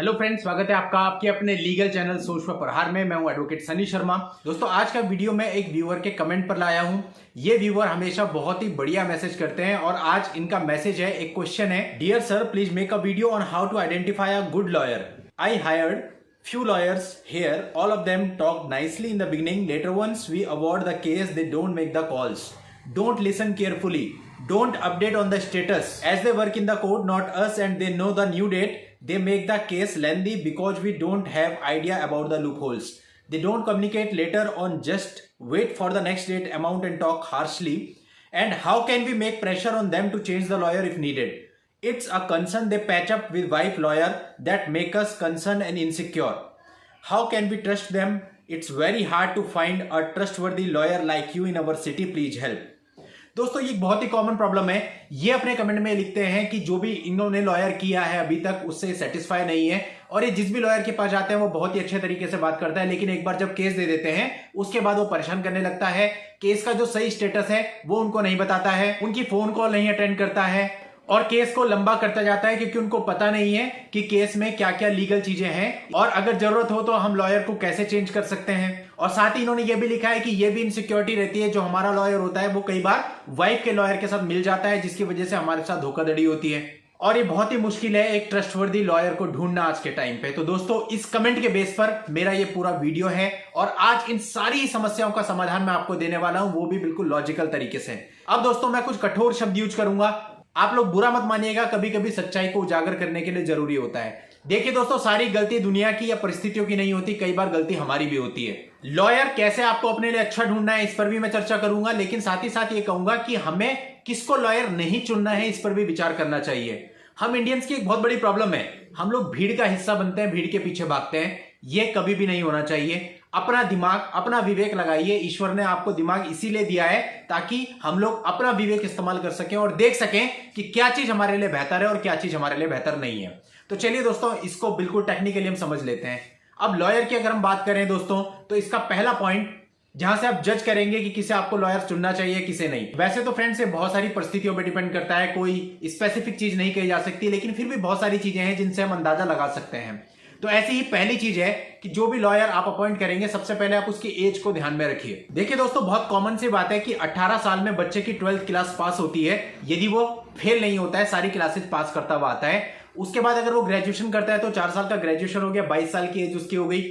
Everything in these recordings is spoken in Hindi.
हेलो फ्रेंड्स, स्वागत है आपका आपके अपने लीगल चैनल सोच पर प्रहार में। मैं हूं एडवोकेट सनी शर्मा। दोस्तों, आज का वीडियो मैं एक व्यूअर के कमेंट पर लाया हूं। ये व्यूअर हमेशा बहुत ही बढ़िया मैसेज करते हैं और आज इनका मैसेज है, एक क्वेश्चन है। Dear sir, please make a video on how to identify a good lawyer. I hired few lawyers here, all of them talk nicely in the beginning. Later once we award the case, they don't make the calls, don't listen carefully, don't update on the status as they work in the court, not us, and they know the new date. They make the case lengthy because we don't have idea about the loopholes. They don't communicate later on, just wait for the next date amount and talk harshly. And how can we make pressure on them to change the lawyer if needed? It's a concern they patch up with wife lawyer that make us concerned and insecure. How can we trust them? It's very hard to find a trustworthy lawyer like you in our city. Please help. दोस्तों, ये बहुत ही कॉमन प्रॉब्लम है। ये अपने कमेंट में लिखते हैं कि जो भी इन्होंने लॉयर किया है अभी तक उससे सेटिस्फाई नहीं है और ये जिस भी लॉयर के पास जाते हैं वो बहुत ही अच्छे तरीके से बात करता है, लेकिन एक बार जब केस दे देते हैं उसके बाद वो परेशान करने लगता है। केस का जो सही स्टेटस है वो उनको नहीं बताता है, उनकी फोन कॉल नहीं अटेंड करता है और केस को लंबा करता जाता है क्योंकि उनको पता नहीं है कि केस में क्या क्या लीगल चीजें हैं और अगर जरूरत हो तो हम लॉयर को कैसे चेंज कर सकते हैं। और साथ ही इन्होंने ये भी लिखा है कि ये भी इनसिक्योरिटी रहती है, जो हमारा लॉयर होता है वो कई बार वाइफ के लॉयर के साथ मिल जाता है, जिसकी वजह से हमारे साथ धोखाधड़ी होती है और ये बहुत ही मुश्किल है एक ट्रस्टवर्दी लॉयर को ढूंढना आज के टाइम पे। तो दोस्तों, इस कमेंट के बेस पर मेरा ये पूरा वीडियो है और आज इन सारी समस्याओं का समाधान मैं आपको देने वाला हूं, वो भी बिल्कुल लॉजिकल तरीके से। अब दोस्तों, मैं कुछ कठोर शब्द यूज करूंगा, आप लोग बुरा मत मानिएगा, कभी कभी सच्चाई को उजागर करने के लिए जरूरी होता है। देखिए दोस्तों, सारी गलती दुनिया की या परिस्थितियों की नहीं होती, कई बार गलती हमारी भी होती है। लॉयर कैसे आपको अपने लिए अच्छा ढूंढना है इस पर भी मैं चर्चा करूंगा, लेकिन साथ ही साथ ये कहूंगा कि हमें किसको लॉयर नहीं चुनना है इस पर भी विचार करना चाहिए। हम इंडियंस की एक बहुत बड़ी प्रॉब्लम है, हम लोग भीड़ का हिस्सा बनते हैं, भीड़ के पीछे भागते हैं। ये कभी भी नहीं होना चाहिए। अपना दिमाग, अपना विवेक लगाइए। ईश्वर ने आपको दिमाग इसीलिए दिया है ताकि हम लोग अपना विवेक इस्तेमाल कर सकें और देख सकें कि क्या चीज हमारे लिए बेहतर है और क्या चीज हमारे लिए बेहतर नहीं है। तो चलिए दोस्तों, इसको बिल्कुल टेक्निकली हम समझ लेते हैं। अब लॉयर की अगर हम बात करें दोस्तों, तो इसका पहला पॉइंट जहां से आप जज करेंगे कि किसे आपको लॉयर चुनना चाहिए किसे नहीं। वैसे तो फ्रेंड्स, ये बहुत सारी परिस्थितियों पर डिपेंड करता है, कोई स्पेसिफिक चीज नहीं कही जा सकती, लेकिन फिर भी बहुत सारी चीजें हैं जिनसे हम अंदाजा लगा सकते हैं। तो ऐसी ही पहली चीज है कि जो भी लॉयर आप अपॉइंट करेंगे, सबसे पहले आप उसकी एज को ध्यान में रखिए। देखिए दोस्तों, बहुत कॉमन सी बात है कि 18 साल में बच्चे की 12th क्लास पास होती है। यदि वो फेल नहीं होता है, सारी क्लासेस पास करता हुआ आता है, उसके बाद अगर वो ग्रेजुएशन करता है तो 4 साल का ग्रेजुएशन हो गया, 22 साल की एज उसकी हो गई।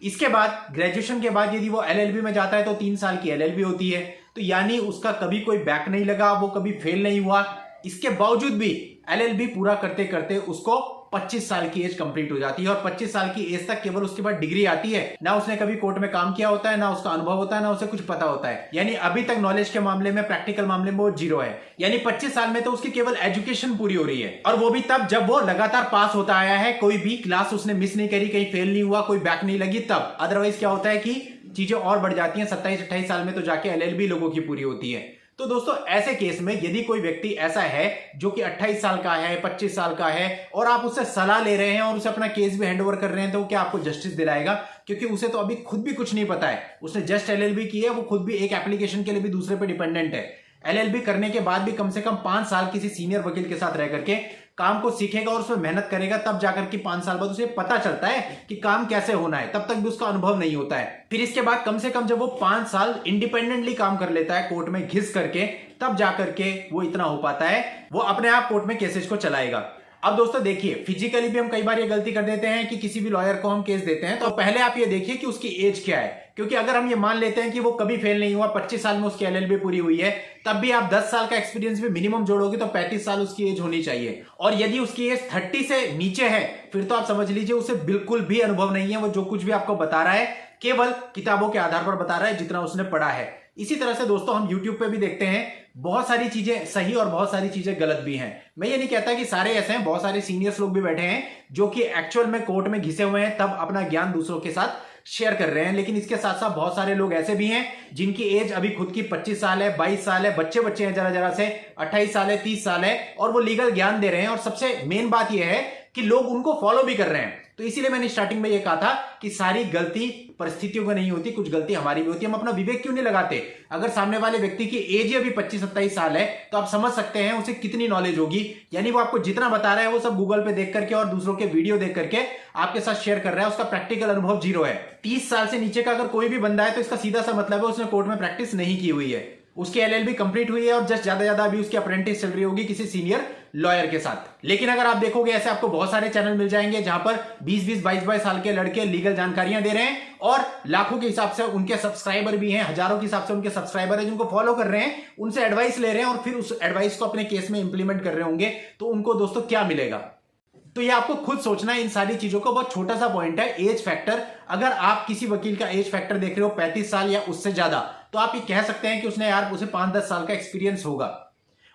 इसके बाद ग्रेजुएशन के बाद यदि वो LLB में जाता है तो 3 साल की LLB होती है। तो यानी उसका कभी कोई बैक नहीं लगा, वो कभी फेल नहीं हुआ। इसके बावजूद भी LLB पूरा करते करते उसको 25 साल की एज कंप्लीट हो जाती है और 25 साल की एज तक केवल उसके बाद डिग्री आती है। ना उसने कभी कोर्ट में काम किया होता है, ना उसका अनुभव होता है, ना उसे कुछ पता होता है। यानी अभी तक नॉलेज के मामले में, प्रैक्टिकल मामले में वो जीरो है। यानी 25 साल में तो उसकी केवल एजुकेशन पूरी हो रही है और वो भी तब जब वो लगातार पास होता आया है, कोई भी क्लास उसने मिस नहीं करी, कहीं फेल नहीं हुआ, कोई बैक नहीं लगी तब। अदरवाइज क्या होता है कि चीजें और बढ़ जाती हैं, 27-28 साल में तो जाके LLB लोगों की पूरी होती है। तो दोस्तों, ऐसे केस में यदि कोई व्यक्ति ऐसा है जो कि 28 साल का है, 25 साल का है और आप उससे सलाह ले रहे हैं और उसे अपना केस भी हैंडओवर कर रहे हैं, तो क्या आपको जस्टिस दिलाएगा? क्योंकि उसे तो अभी खुद भी कुछ नहीं पता है। उसने जस्ट LLB की है, वो खुद भी एक एप्लीकेशन के लिए भी दूसरे पे डिपेंडेंट है। LLB करने के बाद भी कम से कम 5 साल किसी सीनियर वकील के साथ रह करके काम को सीखेगा और उसमें मेहनत करेगा, तब जाकर के 5 साल बाद उसे पता चलता है कि काम कैसे होना है। तब तक भी उसका अनुभव नहीं होता है। फिर इसके बाद कम से कम जब वो 5 साल इंडिपेंडेंटली काम कर लेता है कोर्ट में घिस करके, तब जाकर के वो इतना हो पाता है, वो अपने आप कोर्ट में केसेस को चलाएगा। अब दोस्तों देखिए, फिजिकली भी हम कई बार ये गलती कर देते हैं कि किसी भी लॉयर को हम केस देते हैं तो पहले आप ये देखिए कि उसकी एज क्या है। क्योंकि अगर हम ये मान लेते हैं कि वो कभी फेल नहीं हुआ, 25 साल में उसकी LLB पूरी हुई है, तब भी आप 10 साल का एक्सपीरियंस भी मिनिमम जोड़ोगे तो 35 साल उसकी एज होनी चाहिए। और यदि उसकी एज 30 से नीचे है, फिर तो आप समझ लीजिए उसे बिल्कुल भी अनुभव नहीं है। वो जो कुछ भी आपको बता रहा है केवल किताबों के आधार पर बता रहा है, जितना उसने पढ़ा है। इसी तरह से दोस्तों, हम YouTube पे भी देखते हैं बहुत सारी चीजें सही और बहुत सारी चीजें गलत भी हैं। मैं ये नहीं कहता कि सारे ऐसे हैं, बहुत सारे सीनियर्स लोग भी बैठे हैं जो कि एक्चुअल में कोर्ट में घिसे हुए हैं, तब अपना ज्ञान दूसरों के साथ शेयर कर रहे हैं। लेकिन इसके साथ साथ बहुत सारे लोग ऐसे भी हैं जिनकी एज अभी खुद की 25 साल है, 22 साल है, बच्चे बच्चे हैं जरा जरा से, 28 साल है, 30 साल है और वो लीगल ज्ञान दे रहे हैं। और सबसे मेन बात यह है कि लोग उनको फॉलो भी कर रहे हैं। तो इसीलिए मैंने स्टार्टिंग में ये कहा था कि सारी गलती परिस्थितियों को नहीं होती, कुछ गलती हमारी भी होती है। हम अपना विवेक क्यों नहीं लगाते? अगर सामने वाले व्यक्ति की एज ही अभी 25-27 साल है तो आप समझ सकते हैं उसे कितनी नॉलेज होगी। यानी वो आपको जितना बता रहा है वो सब गूगल पे देख करके और दूसरों के वीडियो देख करके आपके साथ शेयर कर रहा है, उसका प्रैक्टिकल अनुभव जीरो है। 30 साल से नीचे का अगर कोई भी बंदा है तो इसका सीधा सा मतलब है उसने कोर्ट में प्रैक्टिस नहीं की हुई है, उसकी LLB कंप्लीट हुई है और जस्ट ज्यादा अभी उसकी अप्रेंटिस चल रही होगी किसी सीनियर लॉयर के साथ। लेकिन अगर आप देखोगे ऐसे आपको बहुत सारे चैनल मिल जाएंगे जहां पर 20-20, 22-22 साल के लड़के लीगल जानकारियां दे रहे हैं और लाखों के हिसाब से उनके सब्सक्राइबर भी हैं, हजारों के हिसाब से उनके सब्सक्राइबर हैं जिनको फॉलो कर रहे हैं, उनसे एडवाइस ले रहे हैं और फिर उस एडवाइस को अपने केस में इंप्लीमेंट कर रहे होंगे। तो उनको दोस्तों क्या मिलेगा? तो ये आपको खुद सोचना है इन सारी चीजों को। बहुत छोटा सा पॉइंट है एज फैक्टर। अगर आप किसी वकील का एज फैक्टर देख रहे हो 35 साल या उससे ज्यादा, तो आप ये कह सकते हैं कि उसने उसे 5-10 साल का एक्सपीरियंस होगा।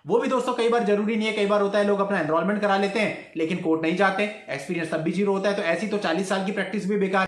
वो भी दोस्तों कई बार जरूरी नहीं है, कई बार होता है लोग अपना एनरोलमेंट करा लेते हैं लेकिन कोर्ट नहीं जाते, एक्सपीरियंस तब भी जीरो होता है। तो ऐसी तो 40 साल की प्रैक्टिस भी बेकार।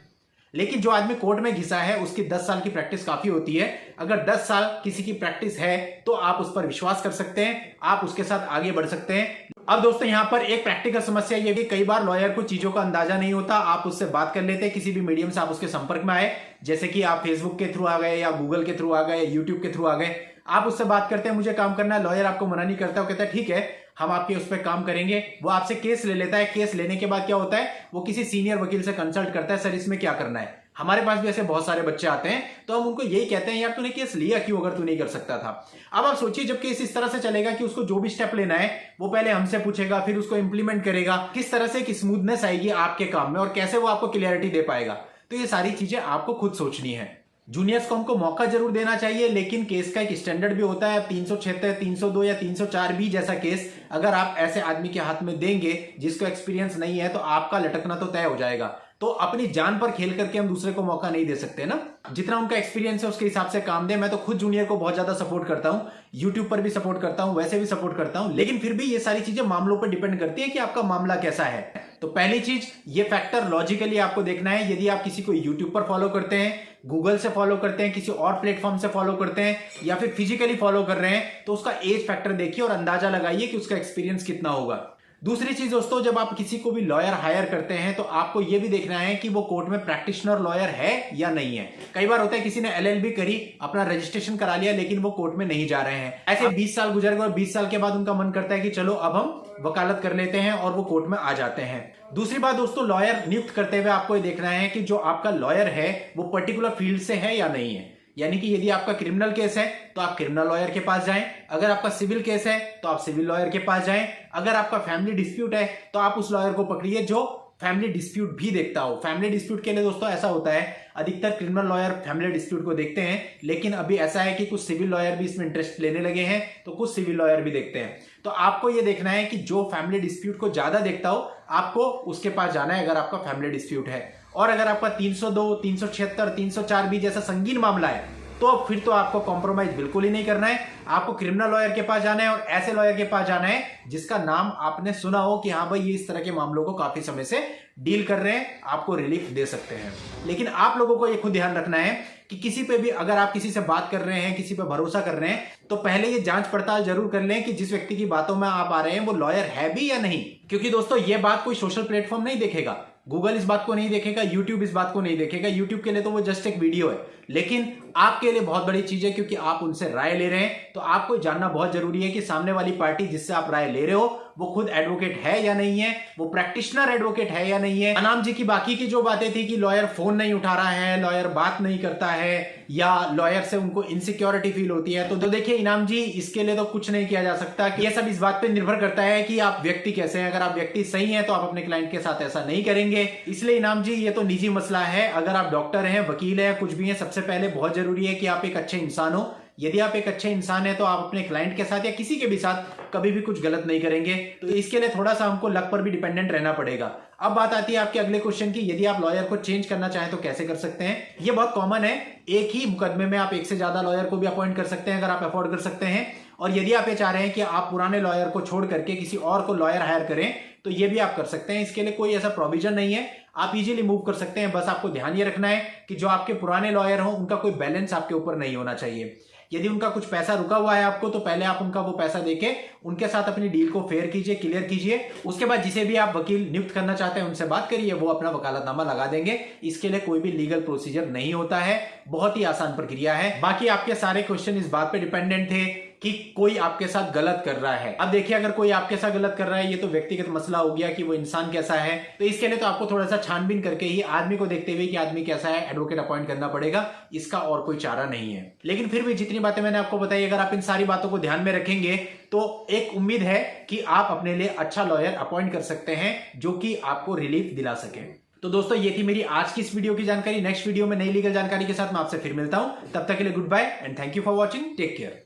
लेकिन जो आदमी कोर्ट में घिसा है उसकी 10 साल की प्रैक्टिस काफी होती है। अगर 10 साल किसी की प्रैक्टिस है तो आप उस पर विश्वास कर सकते हैं, आप उसके साथ आगे बढ़ सकते हैं। अब दोस्तों यहां पर एक प्रैक्टिकल समस्या ये भी, कई बार लॉयर को चीजों का अंदाजा नहीं होता। आप उससे बात कर लेते हैं, किसी भी मीडियम से आप उसके संपर्क में आए, जैसे कि आप फेसबुक के थ्रू आ गए या गूगल के थ्रू आ गए, यूट्यूब के थ्रू आ गए, आप उससे बात करते हैं मुझे काम करना है, लॉयर आपको मना नहीं करता, वो कहता है ठीक है हम आपके उस पर काम करेंगे। वो आपसे केस ले लेता है। केस लेने के बाद क्या होता है, वो किसी सीनियर वकील से कंसल्ट करता है, सर इसमें क्या करना है। हमारे पास भी ऐसे बहुत सारे बच्चे आते हैं तो हम उनको यही कहते हैं यार तूने केस लिया क्यों अगर तू नहीं कर सकता था। अब आप सोचिए जब केस इस तरह से चलेगा कि उसको जो भी स्टेप लेना है वो पहले हमसे पूछेगा, फिर उसको इंप्लीमेंट करेगा, किस तरह से एक स्मूथनेस आएगी आपके काम में और कैसे वो आपको क्लियरिटी दे पाएगा। तो ये सारी चीजें आपको खुद सोचनी है। जूनियर्स को हमको मौका जरूर देना चाहिए, लेकिन केस का एक स्टैंडर्ड भी होता है। 376, 302 या 304 भी जैसा केस अगर आप ऐसे आदमी के हाथ में देंगे जिसको एक्सपीरियंस नहीं है तो आपका लटकना तो तय हो जाएगा। तो अपनी जान पर खेल करके हम दूसरे को मौका नहीं दे सकते ना। जितना उनका एक्सपीरियंस है उसके हिसाब से काम दे। मैं तो खुद जूनियर को बहुत ज्यादा सपोर्ट करता हूं, यूट्यूब पर भी सपोर्ट करता हूं, वैसे भी सपोर्ट करता हूं, लेकिन फिर भी ये सारी चीजें मामलों पर डिपेंड करती है कि आपका मामला कैसा है। तो पहली चीज ये फैक्टर लॉजिकली आपको देखना है। यदि आप किसी को यूट्यूब पर फॉलो करते हैं, गूगल से फॉलो करते हैं, किसी और प्लेटफॉर्म से फॉलो करते हैं या फिर फिजिकली फॉलो कर रहे हैं, तो उसका एज फैक्टर देखिए और अंदाजा लगाइए कि उसका एक्सपीरियंस कितना होगा। दूसरी चीज दोस्तों, जब आप किसी को भी लॉयर हायर करते हैं तो आपको यह भी देखना है कि वो कोर्ट में प्रैक्टिशनर लॉयर है या नहीं है। कई बार होता है किसी ने LLB करी, अपना रजिस्ट्रेशन करा लिया, लेकिन वो कोर्ट में नहीं जा रहे हैं। ऐसे 20 साल गुजर गए और 20 साल के बाद उनका मन करता है कि चलो अब हम वकालत कर लेते हैं और वो कोर्ट में आ जाते हैं। दूसरी बात दोस्तों, लॉयर नियुक्त करते हुए आपको ये देखना है कि जो आपका लॉयर है वो पर्टिकुलर फील्ड से है या नहीं है। यानी कि यदि आपका क्रिमिनल केस है तो आप क्रिमिनल लॉयर के पास जाएं, अगर आपका सिविल केस है तो आप सिविल लॉयर के पास जाएं, अगर आपका फैमिली डिस्प्यूट है तो आप उस लॉयर को पकड़िए जो फैमिली डिस्प्यूट भी देखता हो। फैमिली डिस्प्यूट के लिए दोस्तों ऐसा होता है, अधिकतर क्रिमिनल लॉयर फैमिली डिस्प्यूट को देखते हैं, लेकिन अभी ऐसा है कि कुछ सिविल लॉयर भी इसमें इंटरेस्ट लेने लगे हैं, तो कुछ सिविल लॉयर भी देखते हैं। तो आपको यह देखना है कि जो फैमिली डिस्प्यूट को ज्यादा देखता हो आपको उसके पास जाना है, अगर आपका फैमिली डिस्प्यूट है। और अगर आपका 302, 376, 304 भी जैसा संगीन मामला है तो फिर तो आपको कॉम्प्रोमाइज बिल्कुल ही नहीं करना है। आपको क्रिमिनल लॉयर के पास जाना है और ऐसे लॉयर के पास जाना है जिसका नाम आपने सुना हो कि हाँ भाई ये इस तरह के मामलों को काफी समय से डील कर रहे हैं, आपको रिलीफ दे सकते हैं। लेकिन आप लोगों को ये खुद ध्यान रखना है कि किसी पे भी अगर आप किसी से बात कर रहे हैं, किसी पे भरोसा कर रहे हैं, तो पहले ये जांच पड़ताल जरूर कर लें कि जिस व्यक्ति की बातों में आप आ रहे हैं वो लॉयर है भी या नहीं। क्योंकि दोस्तों ये बात कोई सोशल प्लेटफॉर्म नहीं देखेगा, गूगल इस बात को नहीं देखेगा, यूट्यूब इस बात को नहीं देखेगा। यूट्यूब के लिए तो वो जस्ट एक वीडियो है, लेकिन आपके लिए बहुत बड़ी चीज है क्योंकि आप उनसे राय ले रहे हैं। तो आपको जानना बहुत जरूरी है कि सामने वाली पार्टी जिससे आप राय ले रहे हो वो खुद एडवोकेट है या नहीं है, वो प्रैक्टिशनर एडवोकेट है या नहीं है। अनाम जी की बाकी की जो बातें थी कि लॉयर फोन नहीं उठा रहा है, लॉयर बात नहीं करता है या लॉयर से उनको इनसिक्योरिटी फील होती है, तो देखिए इनाम जी इसके लिए तो कुछ नहीं किया जा सकता। कि ये सब इस बात पे निर्भर करता है कि आप व्यक्ति कैसे हैं। अगर आप व्यक्ति सही हैं तो आप अपने क्लाइंट के साथ ऐसा नहीं करेंगे। इसलिए इनाम जी ये तो निजी मसला है। अगर आप डॉक्टर हैं, वकील हैं, कुछ भी हैं, सबसे पहले बहुत जरूरी है कि आप एक अच्छे इंसान हो। यदि आप एक अच्छे इंसान है तो आप अपने क्लाइंट के साथ या किसी के भी साथ कभी भी कुछ गलत नहीं करेंगे। तो इसके लिए थोड़ा सा हमको लक पर भी डिपेंडेंट रहना पड़ेगा। अब बात आती है आपके अगले क्वेश्चन की, यदि आप लॉयर को चेंज करना चाहें तो कैसे कर सकते हैं। ये बहुत कॉमन है, एक ही मुकदमे में आप एक से ज्यादा लॉयर को भी अपॉइंट कर सकते हैं अगर आप अफोर्ड कर सकते हैं। और यदि आप ये चाह रहे हैं कि आप पुराने लॉयर को छोड़ करके किसी और को लॉयर हायर करें तो ये भी आप कर सकते हैं। इसके लिए कोई ऐसा प्रोविजन नहीं है, आप इजीली मूव कर सकते हैं। बस आपको ध्यान ये रखना है कि जो आपके पुराने लॉयर हो उनका कोई बैलेंस आपके ऊपर नहीं होना चाहिए। यदि उनका कुछ पैसा रुका हुआ है आपको, तो पहले आप उनका वो पैसा देके उनके साथ अपनी डील को फेयर कीजिए, क्लियर कीजिए। उसके बाद जिसे भी आप वकील नियुक्त करना चाहते हैं उनसे बात करिए, वो अपना वकालतनामा लगा देंगे। इसके लिए कोई भी लीगल प्रोसीजर नहीं होता है, बहुत ही आसान प्रक्रिया है। बाकी आपके सारे क्वेश्चन इस बात पे डिपेंडेंट थे कि कोई आपके साथ गलत कर रहा है। अब देखिए, अगर कोई आपके साथ गलत कर रहा है, ये तो व्यक्तिगत मसला हो गया कि वो इंसान कैसा है, तो इसके लिए तो आपको थोड़ा सा छानबीन करके ही आदमी को देखते हुए कि आदमी कैसा है एडवोकेट अपॉइंट करना पड़ेगा। इसका और कोई चारा नहीं है। लेकिन फिर भी जितनी बातें मैंने आपको बताई, अगर आप इन सारी बातों को ध्यान में रखेंगे तो एक उम्मीद है कि आप अपने लिए अच्छा लॉयर अपॉइंट कर सकते हैं जो कि आपको रिलीफ दिला सके। तो दोस्तों, ये थी मेरी आज की इस वीडियो की जानकारी। नेक्स्ट वीडियो में नई लीगल जानकारी के साथ मैं आपसे फिर मिलता हूं। तब तक के लिए good bye and thank you for watching. Take care.